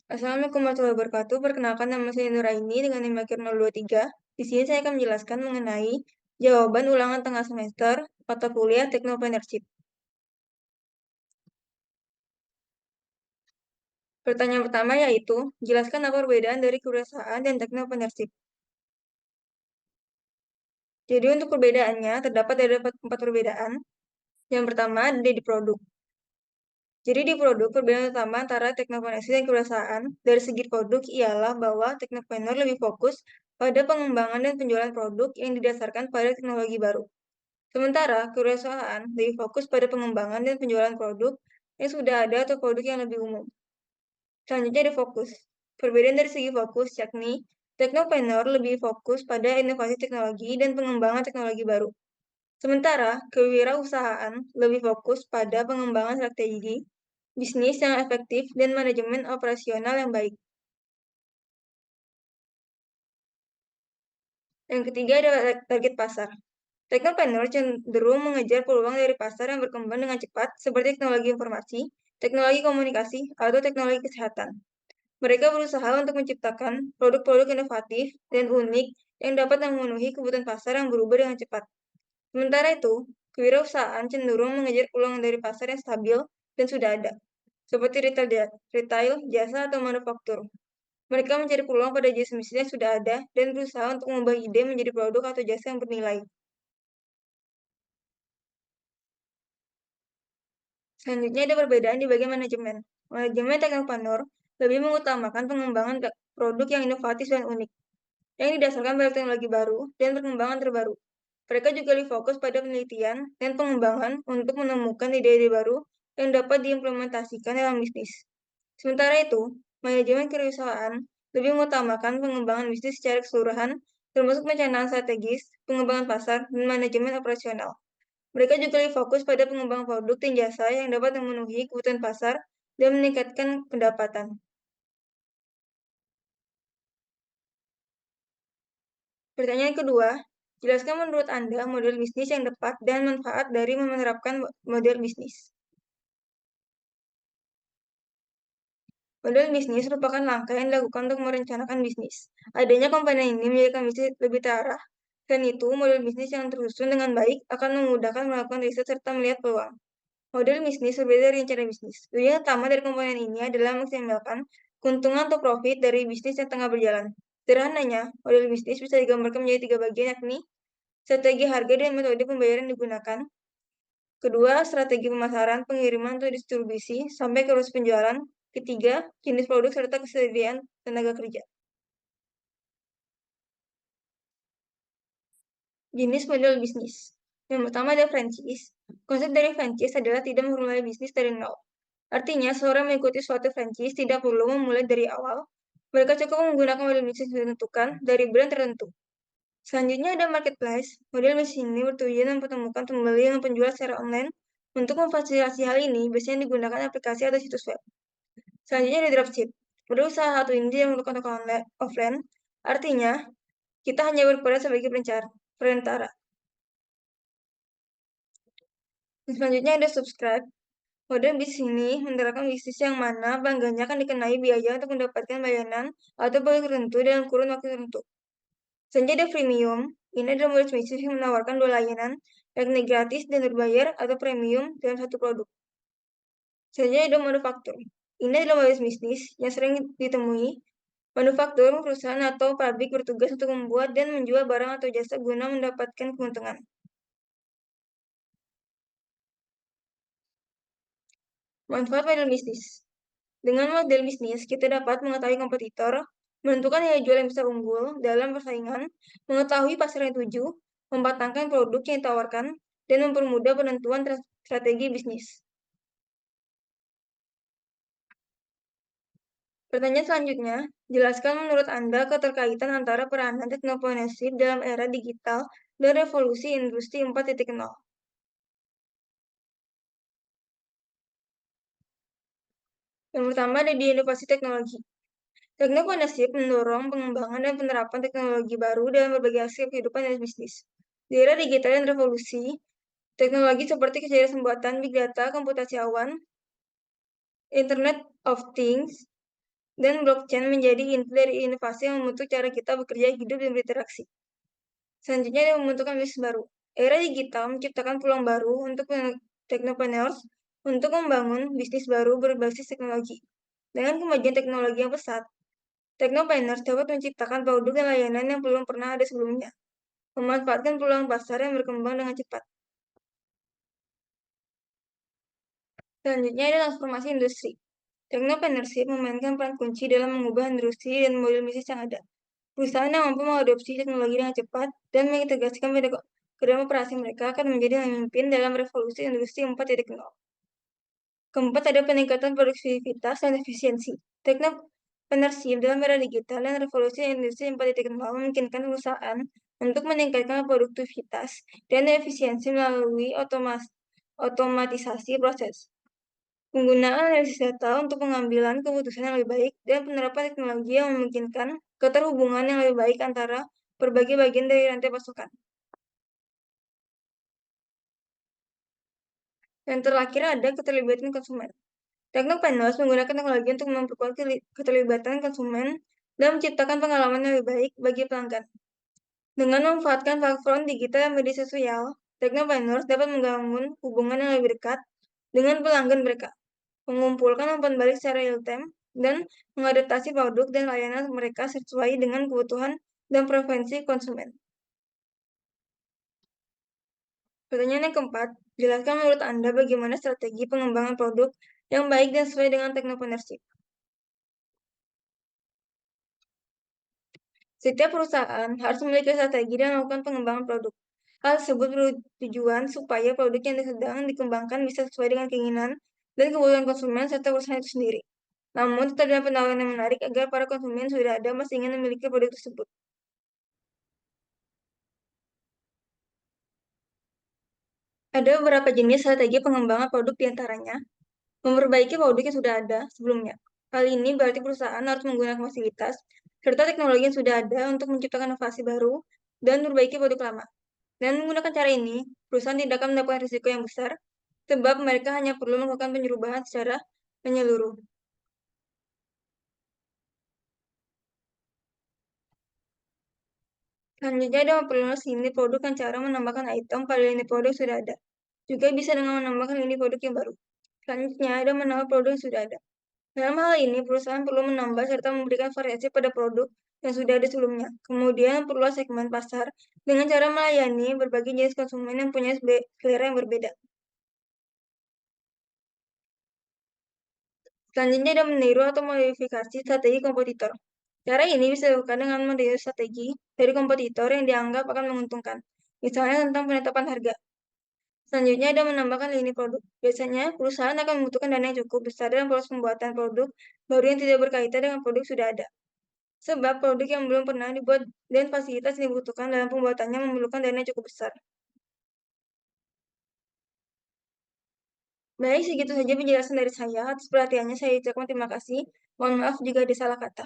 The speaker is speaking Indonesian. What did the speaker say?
Assalamualaikum warahmatullahi wabarakatuh. Perkenalkan, nama saya Nuraini dengan NIM akhir 023. Di sini saya akan menjelaskan mengenai jawaban ulangan tengah semester mata kuliah Technopreneurship. Pertanyaan pertama yaitu, jelaskan apa perbedaan dari kewirausahaan dan Technopreneurship. Jadi untuk perbedaannya, terdapat ada 4 perbedaan. Yang pertama, ada di produk. Jadi di produk, perbedaan utama antara Technopreneurship dan kewirausahaan dari segi produk ialah bahwa Technopreneur lebih fokus pada pengembangan dan penjualan produk yang didasarkan pada teknologi baru. Sementara, kewirausahaan lebih fokus pada pengembangan dan penjualan produk yang sudah ada atau produk yang lebih umum. Selanjutnya ada fokus. Perbedaan dari segi fokus, yakni Technopreneur lebih fokus pada inovasi teknologi dan pengembangan teknologi baru. Sementara, kewirausahaan lebih fokus pada pengembangan strategi, bisnis yang efektif, dan manajemen operasional yang baik. Yang ketiga ada target pasar. Technopreneur cenderung mengejar peluang dari pasar yang berkembang dengan cepat, seperti teknologi informasi, teknologi komunikasi, atau teknologi kesehatan. Mereka berusaha untuk menciptakan produk-produk inovatif dan unik yang dapat memenuhi kebutuhan pasar yang berubah dengan cepat. Sementara itu, kewirausahaan cenderung mengejar peluang dari pasar yang stabil dan sudah ada, seperti retail, jasa, atau manufaktur. Mereka mencari peluang pada jenis bisnis yang sudah ada dan berusaha untuk mengubah ide menjadi produk atau jasa yang bernilai. Selanjutnya ada perbedaan di bagian manajemen. Manajemen Technopreneur lebih mengutamakan pengembangan produk yang inovatif dan unik, yang didasarkan pada teknologi baru dan perkembangan terbaru. Mereka juga lebih fokus pada penelitian dan pengembangan untuk menemukan ide-ide baru yang dapat diimplementasikan dalam bisnis. Sementara itu, manajemen kewirausahaan lebih mengutamakan pengembangan bisnis secara keseluruhan, termasuk perencanaan strategis, pengembangan pasar, dan manajemen operasional. Mereka juga lebih fokus pada pengembangan produk dan jasa yang dapat memenuhi kebutuhan pasar dan meningkatkan pendapatan. Pertanyaan kedua, jelaskan menurut Anda model bisnis yang tepat dan manfaat dari menerapkan model bisnis. Model bisnis merupakan langkah yang dilakukan untuk merencanakan bisnis. Adanya komponen ini menjadikan bisnis lebih terarah. Dan itu, model bisnis yang tersusun dengan baik akan memudahkan melakukan riset serta melihat peluang. Model bisnis berbeda dari rencana bisnis. Tujuan utama dari komponen ini adalah memaksimalkan keuntungan atau profit dari bisnis yang tengah berjalan. Sederhananya, model bisnis bisa digambarkan menjadi 3 bagian, yakni strategi harga dan metode pembayaran yang digunakan. Kedua, strategi pemasaran, pengiriman atau distribusi, sampai ke proses penjualan. Ketiga, jenis produk serta kesediaan tenaga kerja. Jenis model bisnis. Yang pertama ada franchise. Konsep dari franchise adalah tidak memulai bisnis dari nol. Artinya, seorang mengikuti suatu franchise tidak perlu memulai dari awal. Mereka cukup menggunakan model bisnis ditentukan dari brand tertentu. Selanjutnya ada marketplace. Model bisnis ini bertujuan mempertemukan pembeli dan penjual secara online. Untuk memfasilitasi hal ini, biasanya digunakan aplikasi atau situs web. Selanjutnya ada dropship. Model usaha satu ini tidak memerlukan toko offline. Artinya, kita hanya berperan sebagai perantara. Selanjutnya ada subscribe. Model bisnis ini menerapkan bisnis yang mana pelanggannya akan dikenai biaya untuk mendapatkan layanan atau produk tertentu dalam kurun waktu tertentu. Selanjutnya ada freemium. Ini adalah model bisnis yang menawarkan 2 layanan, yakni gratis dan berbayar atau premium dalam satu produk. Selanjutnya ada manufaktur. Ini adalah model bisnis yang sering ditemui. Manufaktur, perusahaan atau pabrik bertugas untuk membuat dan menjual barang atau jasa guna mendapatkan keuntungan. Manfaat model bisnis. Dengan model bisnis, kita dapat mengetahui kompetitor, menentukan nilai jual yang bisa unggul dalam persaingan, mengetahui pasar yang dituju, mematangkan produk yang ditawarkan, dan mempermudah penentuan strategi bisnis. Pertanyaan selanjutnya, jelaskan menurut Anda keterkaitan antara peranan teknopreneurship dalam era digital dan revolusi industri 4.0. Yang pertama ada di inovasi teknologi. Teknopreneurship mendorong pengembangan dan penerapan teknologi baru dalam berbagai aspek kehidupan dan bisnis. Di era digital dan revolusi, teknologi seperti kecerdasan buatan, big data, komputasi awan, Internet of Things, dan blockchain menjadi inti dari inovasi yang membentuk cara kita bekerja, hidup, dan berinteraksi. Selanjutnya ada membentukkan bisnis baru. Era digital menciptakan peluang baru untuk technopreneurs untuk membangun bisnis baru berbasis teknologi. Dengan kemajuan teknologi yang pesat, technopreneurs dapat menciptakan produk dan layanan yang belum pernah ada sebelumnya, memanfaatkan peluang pasar yang berkembang dengan cepat. Selanjutnya ada transformasi industri. Technopreneurship memainkan peran kunci dalam mengubah industri dan model bisnis yang ada. Perusahaan yang mampu mengadopsi teknologi dengan cepat dan mengintegrasikan ke dalam operasi mereka akan menjadi pemimpin dalam revolusi industri 4.0. Keempat, ada peningkatan produktivitas dan efisiensi. Technopreneurship dalam era digital dan revolusi industri 4.0 memungkinkan perusahaan untuk meningkatkan produktivitas dan efisiensi melalui otomatisasi proses. Penggunaan analisis data untuk pengambilan keputusan yang lebih baik dan penerapan teknologi yang memungkinkan keterhubungan yang lebih baik antara berbagai bagian dari rantai pasokan. Yang terakhir ada keterlibatan konsumen. Technopanos menggunakan teknologi untuk memperkuat keterlibatan konsumen dan menciptakan pengalaman yang lebih baik bagi pelanggan. Dengan memanfaatkan platform digital dan media sosial, Technopanos dapat membangun hubungan yang lebih dekat dengan pelanggan mereka, mengumpulkan umpan balik secara real-time, dan mengadaptasi produk dan layanan mereka sesuai dengan kebutuhan dan preferensi konsumen. Pertanyaan yang keempat, jelaskan menurut Anda bagaimana strategi pengembangan produk yang baik dan sesuai dengan technopreneurship. Setiap perusahaan harus memiliki strategi dan melakukan pengembangan produk. Hal tersebut bertujuan supaya produk yang sedang dikembangkan bisa sesuai dengan keinginan dan kebutuhan konsumen serta perusahaan itu sendiri. Namun, tetap dengan penawaran yang menarik agar para konsumen sudah ada masih ingin memiliki produk tersebut. Ada beberapa jenis strategi pengembangan produk diantaranya, memperbaiki produk yang sudah ada sebelumnya. Hal ini berarti perusahaan harus menggunakan fasilitas serta teknologi yang sudah ada untuk menciptakan inovasi baru dan memperbaiki produk lama. Dan menggunakan cara ini, perusahaan tidak akan mendapatkan risiko yang besar, sebab mereka hanya perlu melakukan penyuluhan secara menyeluruh. Selanjutnya ada memperluas lini produk dan cara menambahkan item pada lini produk sudah ada. Juga bisa dengan menambahkan lini produk yang baru. Selanjutnya ada menambah produk yang sudah ada. Dalam hal ini, perusahaan perlu menambah serta memberikan variasi pada produk yang sudah ada sebelumnya. Kemudian, perluas segmen pasar dengan cara melayani berbagai jenis konsumen yang punya selera yang berbeda. Selanjutnya ada meniru atau modifikasi strategi kompetitor. Cara ini bisa dilakukan dengan meniru strategi dari kompetitor yang dianggap akan menguntungkan, misalnya tentang penetapan harga. Selanjutnya ada menambahkan lini produk. Biasanya, perusahaan akan membutuhkan dana yang cukup besar dalam proses pembuatan produk baru yang tidak berkaitan dengan produk sudah ada. Sebab produk yang belum pernah dibuat dan fasilitas yang dibutuhkan dalam pembuatannya memerlukan dana yang cukup besar. Baik, segitu saja penjelasan dari saya. Atas perhatiannya saya ucapkan terima kasih. Mohon maaf jika ada salah kata.